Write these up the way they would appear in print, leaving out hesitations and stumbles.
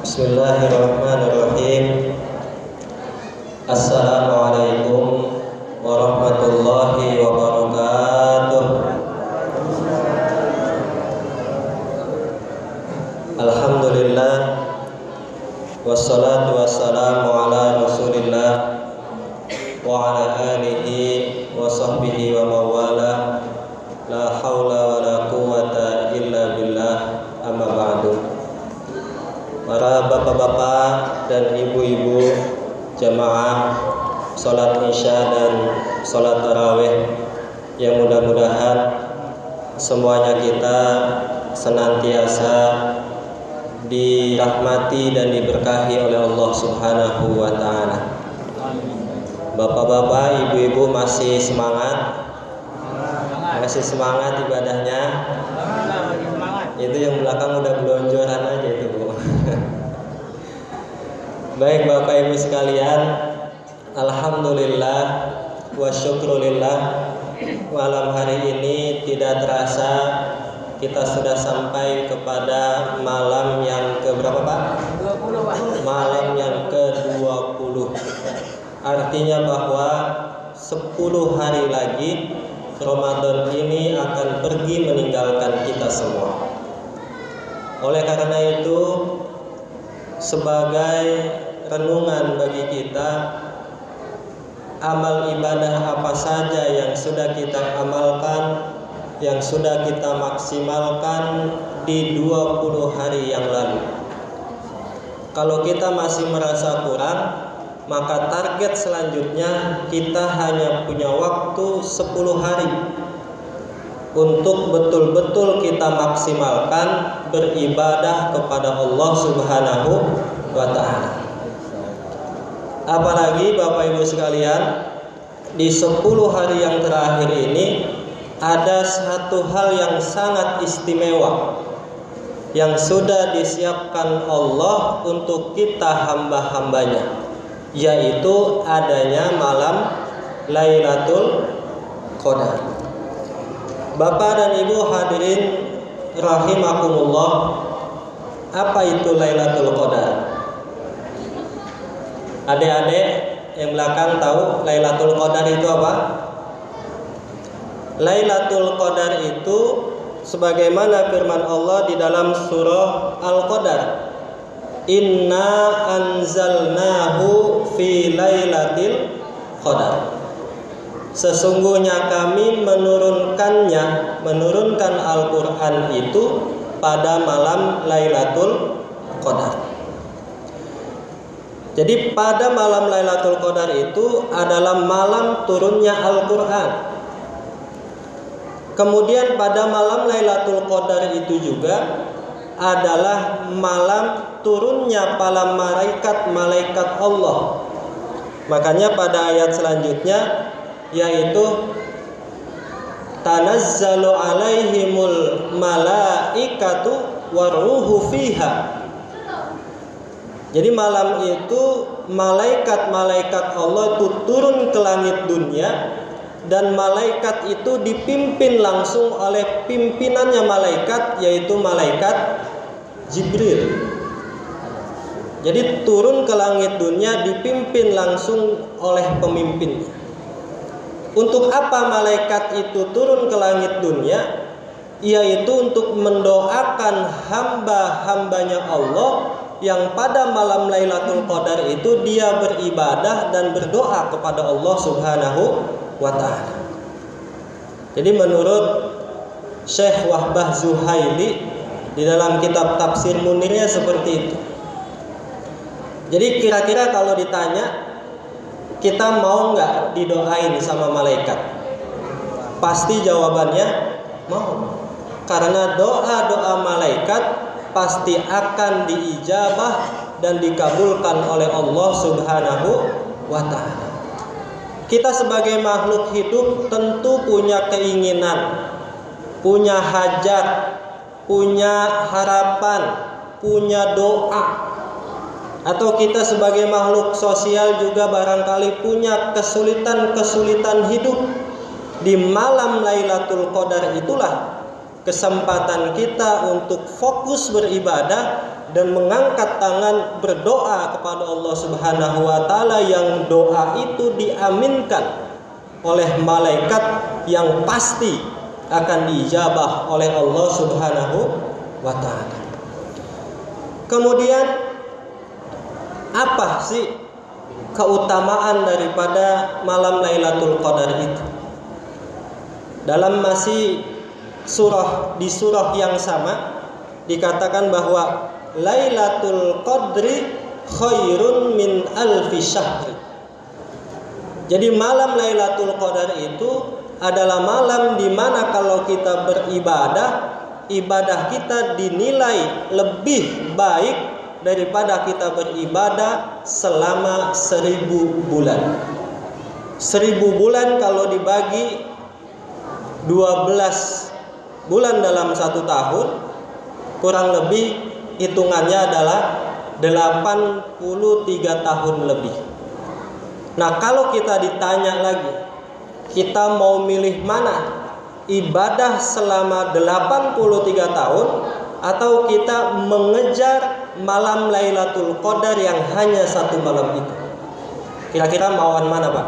Bismillahirrahmanirrahim. Assalamualaikum warahmatullahi wabarakatuh. Alhamdulillah, wassalatu wassalamu ala Rasulillah wa ala alihi wa sahbihi wa mawala. La haula wa la quwwata illa billah. Amma ba'du. Para bapak-bapak dan ibu-ibu jamaah sholat isya dan sholat tarawih yang mudah-mudahan semuanya kita senantiasa dirahmati dan diberkahi oleh Allah Subhanahu wa ta'ala. Bapak-bapak, ibu-ibu masih semangat? Masih semangat ibadahnya? Itu yang belakang udah belonjoran aja itu, Bu. Baik Bapak Ibu sekalian, alhamdulillah wa syukrulillah, malam hari ini tidak terasa kita sudah sampai kepada malam yang ke berapa, Pak? 20. Malam yang ke-20. Artinya bahwa 10 hari lagi Ramadan ini akan pergi meninggalkan kita semua. Oleh karena itu, sebagai renungan bagi kita, amal ibadah apa saja yang sudah kita amalkan, yang sudah kita maksimalkan di 20 hari yang lalu. Kalau kita masih merasa kurang, maka target selanjutnya kita hanya punya waktu 10 hari untuk betul-betul kita maksimalkan beribadah kepada Allah Subhanahu wa ta'ala. Apalagi Bapak Ibu sekalian, di 10 hari yang terakhir ini ada satu hal yang sangat istimewa yang sudah disiapkan Allah untuk kita hamba-hambanya, yaitu adanya malam Lailatul Qadar. Bapak dan Ibu hadirin rahimakumullah, apa itu Lailatul Qadar? Adik-adik yang belakang tahu Lailatul Qadar itu apa? Lailatul Qadar itu sebagaimana firman Allah di dalam surah Al-Qadar, Inna anzalnahu fi lailatil qadar. Sesungguhnya kami menurunkan Al-Quran itu pada malam Lailatul Qadar. Jadi pada malam Lailatul Qadar itu adalah malam turunnya Al-Quran. Kemudian pada malam Lailatul Qadar itu juga adalah malam turunnya para malaikat Allah. Makanya pada ayat selanjutnya, yaitu tanazzalu alaihimul malaikatu waruhu fiha. Jadi malam itu malaikat-malaikat Allah itu turun ke langit dunia, dan malaikat itu dipimpin langsung oleh pimpinannya malaikat, yaitu malaikat Jibril. Jadi turun ke langit dunia dipimpin langsung oleh pemimpinnya. Untuk apa malaikat itu turun ke langit dunia? Yaitu untuk mendoakan hamba-hambanya Allah yang pada malam Lailatul Qadar itu dia beribadah dan berdoa kepada Allah Subhanahu wa ta'ala. Jadi menurut Syekh Wahbah Zuhaili di dalam kitab Tafsir Munirnya seperti itu. Jadi kira-kira kalau ditanya, kita mau nggak didoain sama malaikat? Pasti jawabannya mau. Karena doa-doa malaikat pasti akan diijabah dan dikabulkan oleh Allah Subhanahu wa ta'ala. Kita sebagai makhluk hidup tentu punya keinginan, punya hajat, punya harapan, punya doa. Atau kita sebagai makhluk sosial juga barangkali punya kesulitan-kesulitan hidup. Di malam Lailatul Qadar itulah kesempatan kita untuk fokus beribadah dan mengangkat tangan berdoa kepada Allah Subhanahu wa taala, yang doa itu diaminkan oleh malaikat yang pasti akan diijabah oleh Allah Subhanahu wa taala. Kemudian apa sih keutamaan daripada malam Lailatul Qadar itu? Dalam masih di surah yang sama dikatakan bahwa Lailatul Qadri khairun min alfi syahri. Jadi malam Lailatul Qadar itu adalah malam di mana kalau kita beribadah, ibadah kita dinilai lebih baik daripada kita beribadah selama 1000 bulan. 1000 bulan kalau dibagi 12 bulan dalam 1 tahun, kurang lebih hitungannya adalah 83 tahun lebih. Nah, kalau kita ditanya lagi, kita mau milih mana? Ibadah selama 83 tahun atau kita mengejar malam Lailatul Qadar yang hanya 1 malam itu? Kira-kira mauan mana, Pak?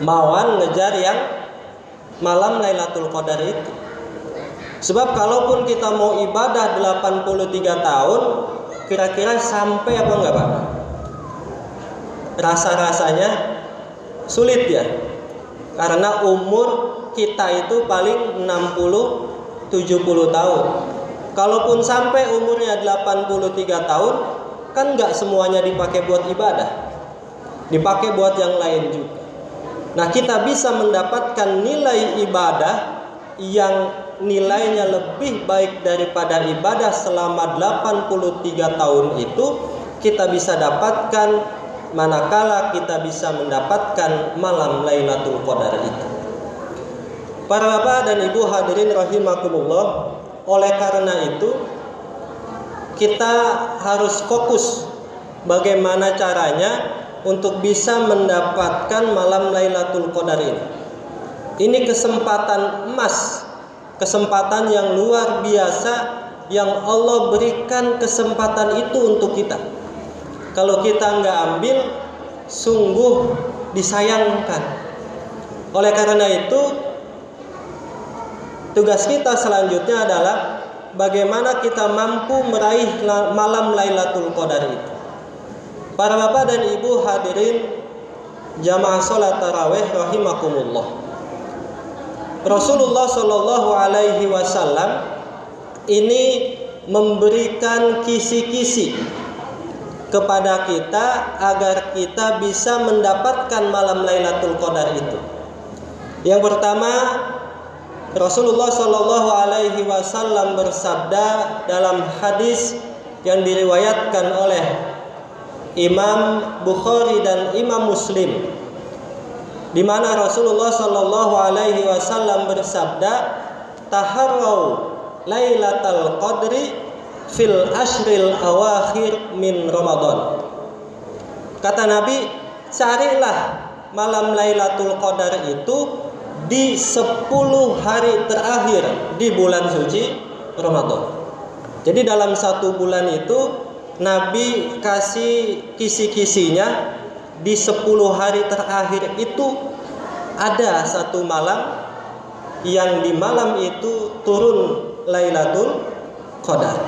Mauan ngejar yang malam Lailatul Qadar itu. Sebab kalaupun kita mau ibadah 83 tahun, kira-kira sampai apa enggak, Pak? Rasa-rasanya sulit ya. Karena umur kita itu paling 60-70 tahun. Kalaupun sampai umurnya 83 tahun, kan enggak semuanya dipakai buat ibadah. Dipakai buat yang lain juga. Nah, kita bisa mendapatkan nilai ibadah yang nilainya lebih baik daripada ibadah selama 83 tahun itu kita bisa dapatkan manakala kita bisa mendapatkan malam Lailatul Qadar itu. Para bapak dan ibu hadirin rahimakumullah, oleh karena itu kita harus fokus bagaimana caranya untuk bisa mendapatkan malam Lailatul Qadar ini. Ini kesempatan emas, kesempatan yang luar biasa yang Allah berikan kesempatan itu untuk kita. Kalau kita nggak ambil, sungguh disayangkan. Oleh karena itu, tugas kita selanjutnya adalah bagaimana kita mampu meraih malam Lailatul Qadar itu. Para bapak dan ibu hadirin jamaah salat tarawih rahimakumullah. Rasulullah Shallallahu Alaihi Wasallam ini memberikan kisi-kisi kepada kita agar kita bisa mendapatkan malam Lailatul Qadar itu. Yang pertama, Rasulullah Shallallahu Alaihi Wasallam bersabda dalam hadis yang diriwayatkan oleh Imam Bukhari dan Imam Muslim, di mana Rasulullah Shallallahu Alaihi Wasallam bersabda, taharrau Lailatul Qadri fil ashril awakhir min Ramadan. Kata Nabi, carilah malam Lailatul Qadar itu di 10 hari terakhir di bulan suci Ramadan. Jadi dalam 1 bulan itu Nabi kasih kisi-kisinya, di 10 hari terakhir itu ada 1 malam yang di malam itu turun Lailatul Qadar.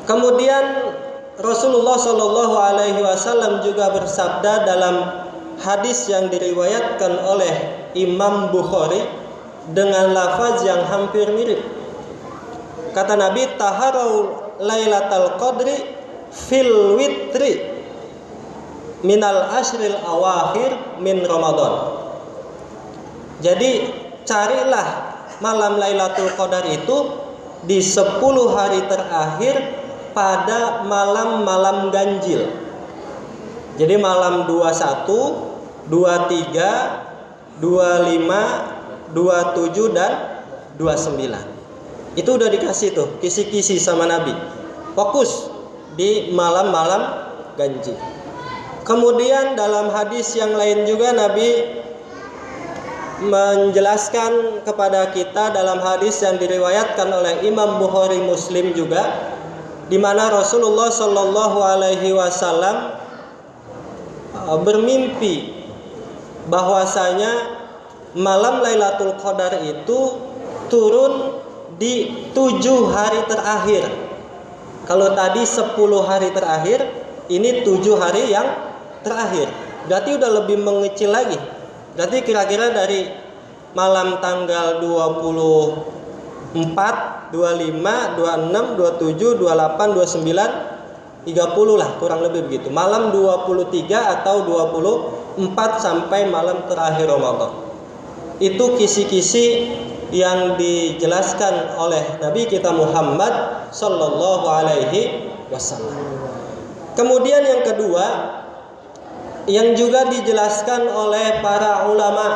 Kemudian Rasulullah Shallallahu Alaihi Wasallam juga bersabda dalam hadis yang diriwayatkan oleh Imam Bukhari dengan lafaz yang hampir mirip. Kata Nabi, taharau Lailatul Qadri fil witri minal ashril awakhir min Ramadan. Jadi carilah malam Lailatul Qadar itu di 10 hari terakhir pada malam-malam ganjil. Jadi malam 21, 23, 25, 27 dan 29. Itu udah dikasih tuh kisi-kisi sama Nabi. Fokus di malam-malam ganjil. Kemudian dalam hadis yang lain juga Nabi menjelaskan kepada kita dalam hadis yang diriwayatkan oleh Imam Bukhari Muslim juga, di mana Rasulullah Shallallahu Alaihi Wasallam bermimpi bahwasanya malam Lailatul Qadar itu turun di 7 hari terakhir. Kalau tadi 10 hari terakhir, ini 7 hari yang terakhir. Berarti udah lebih mengecil lagi. Berarti kira-kira dari malam tanggal 24, 25, 26, 27, 28, 29, 30 lah, kurang lebih begitu. Malam 23 atau 24 sampai malam terakhir Ramadan. Itu kisi-kisi yang dijelaskan oleh Nabi kita Muhammad Sallallahu Alaihi Wasallam. Kemudian yang kedua, yang juga dijelaskan oleh para ulama,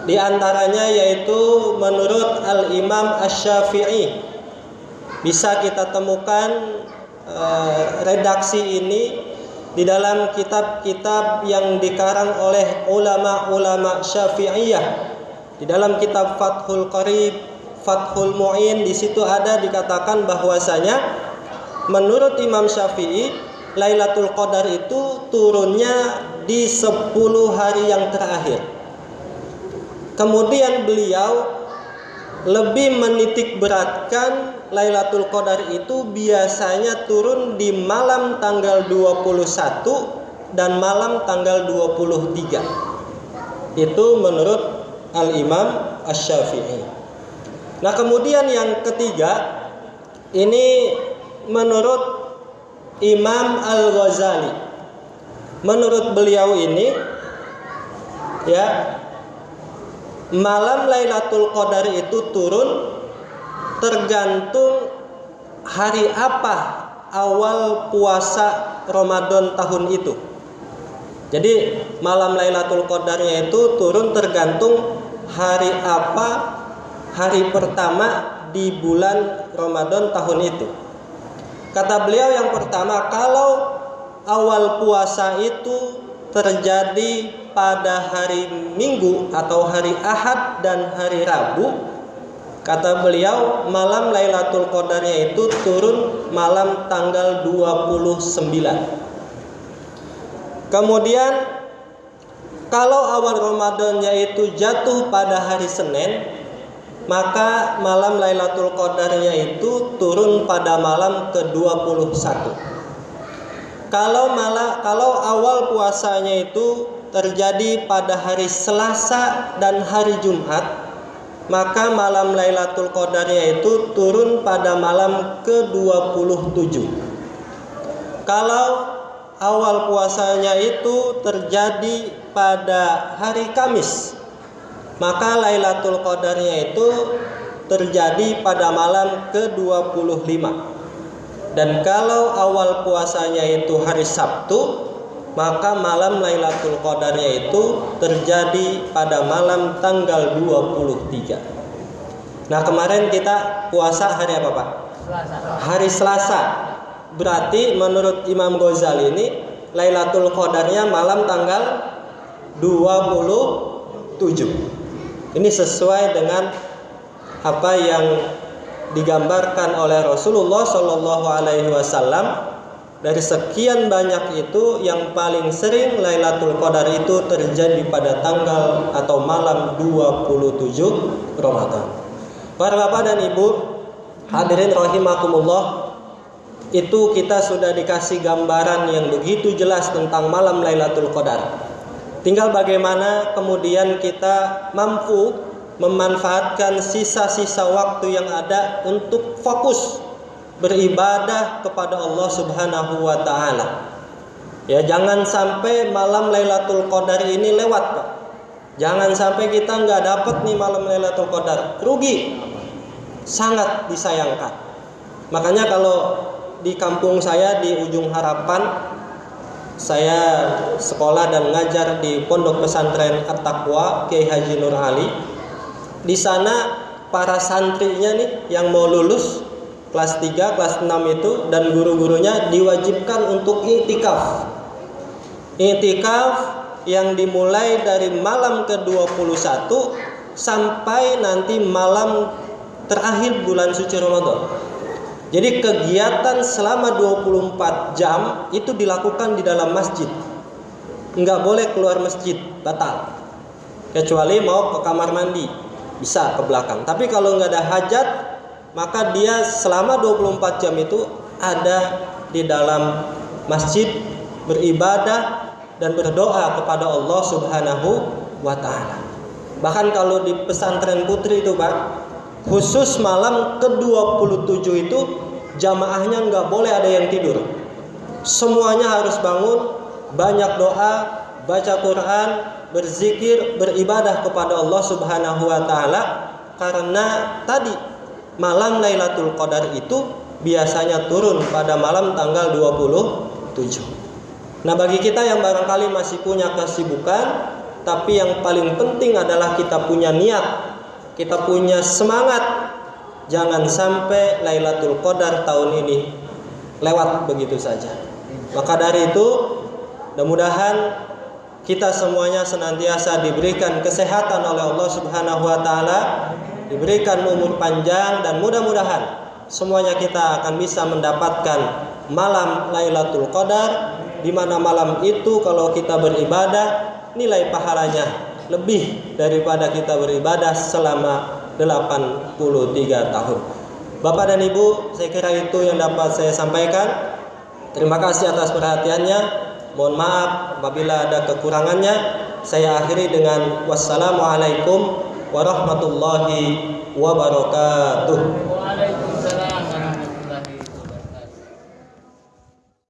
di antaranya yaitu menurut Al-Imam Asy-Syafi'i, bisa kita temukan redaksi ini di dalam kitab-kitab yang dikarang oleh ulama-ulama Syafi'iyah. Di dalam kitab Fathul Qarib, Fathul Mu'in, di situ ada dikatakan bahwasanya menurut Imam Syafi'i, Lailatul Qadar itu turunnya di 10 hari yang terakhir. Kemudian beliau lebih menitik beratkan Lailatul Qadar itu biasanya turun di malam tanggal 21 dan malam tanggal 23. Itu menurut Al-Imam Asy-Syafi'i. Nah, kemudian yang ketiga, ini menurut Imam Al-Ghazali. Menurut beliau ini, ya, malam Lailatul Qadar itu turun tergantung hari apa awal puasa Ramadan tahun itu. Jadi malam Lailatul Qadarnya itu turun tergantung hari apa hari pertama di bulan Ramadan tahun itu. Kata beliau yang pertama, kalau awal puasa itu terjadi pada hari Minggu atau hari Ahad dan hari Rabu, kata beliau malam Lailatul Qadarnya itu turun malam tanggal 29. Kemudian kalau awal Ramadannya itu jatuh pada hari Senin, maka malam Lailatul Qadarnya itu turun pada malam ke-21. Kalau awal puasanya itu terjadi pada hari Selasa dan hari Jumat, maka malam Lailatul Qadarnya itu turun pada malam ke-27. Kalau awal puasanya itu terjadi pada hari Kamis, maka Lailatul Qadarnya itu terjadi pada malam ke-25. Dan kalau awal puasanya itu hari Sabtu, maka malam Lailatul Qadarnya itu terjadi pada malam tanggal 23. Nah, kemarin kita puasa hari apa, Pak? Selasa. Hari Selasa. Berarti menurut Imam Ghazali ini Lailatul Qadarnya malam tanggal 27. Ini sesuai dengan apa yang digambarkan oleh Rasulullah Shallallahu Alaihi Wasallam. Dari sekian banyak itu, yang paling sering Lailatul Qadar itu terjadi pada tanggal atau malam 27 Ramadan. Para bapak dan ibu hadirin rahimakumullah, itu kita sudah dikasih gambaran yang begitu jelas tentang malam Lailatul Qadar. Tinggal bagaimana kemudian kita mampu memanfaatkan sisa-sisa waktu yang ada untuk fokus beribadah kepada Allah Subhanahu wa taala. Ya, jangan sampai malam Lailatul Qadar ini lewat, Pak. Jangan sampai kita nggak dapat nih malam Lailatul Qadar. Rugi. Sangat disayangkan. Makanya kalau di kampung saya di Ujung Harapan, saya sekolah dan ngajar di Pondok Pesantren At-Taqwa Kiai Haji Nur Ali. Di sana para santrinya nih yang mau lulus kelas 3, kelas 6 itu, dan guru-gurunya diwajibkan untuk i'tikaf. I'tikaf yang dimulai dari malam ke-21 sampai nanti malam terakhir bulan suci Ramadan. Jadi kegiatan selama 24 jam itu dilakukan di dalam masjid. Enggak boleh keluar masjid, batal. Kecuali mau ke kamar mandi, bisa ke belakang. Tapi kalau enggak ada hajat, maka dia selama 24 jam itu ada di dalam masjid beribadah dan berdoa kepada Allah Subhanahu wa taala. Bahkan kalau di pesantren putri itu, Pak, khusus malam ke-27 itu jamaahnya nggak boleh ada yang tidur. Semuanya harus bangun, banyak doa, baca Quran, berzikir, beribadah kepada Allah Subhanahu wa taala, karena tadi malam Lailatul Qadar itu biasanya turun pada malam tanggal 27. Nah, bagi kita yang barangkali masih punya kesibukan, tapi yang paling penting adalah kita punya niat, kita punya semangat. Jangan sampai Lailatul Qadar tahun ini lewat begitu saja. Maka dari itu, mudah-mudahan kita semuanya senantiasa diberikan kesehatan oleh Allah Subhanahu wa taala, diberikan umur panjang, dan mudah-mudahan semuanya kita akan bisa mendapatkan malam Lailatul Qadar, di mana malam itu kalau kita beribadah nilai pahalanya lebih daripada kita beribadah selama 83 tahun. Bapak dan Ibu, saya kira itu yang dapat saya sampaikan. Terima kasih atas perhatiannya. Mohon maaf apabila ada kekurangannya. Saya akhiri dengan wassalamualaikum warahmatullahi wabarakatuh.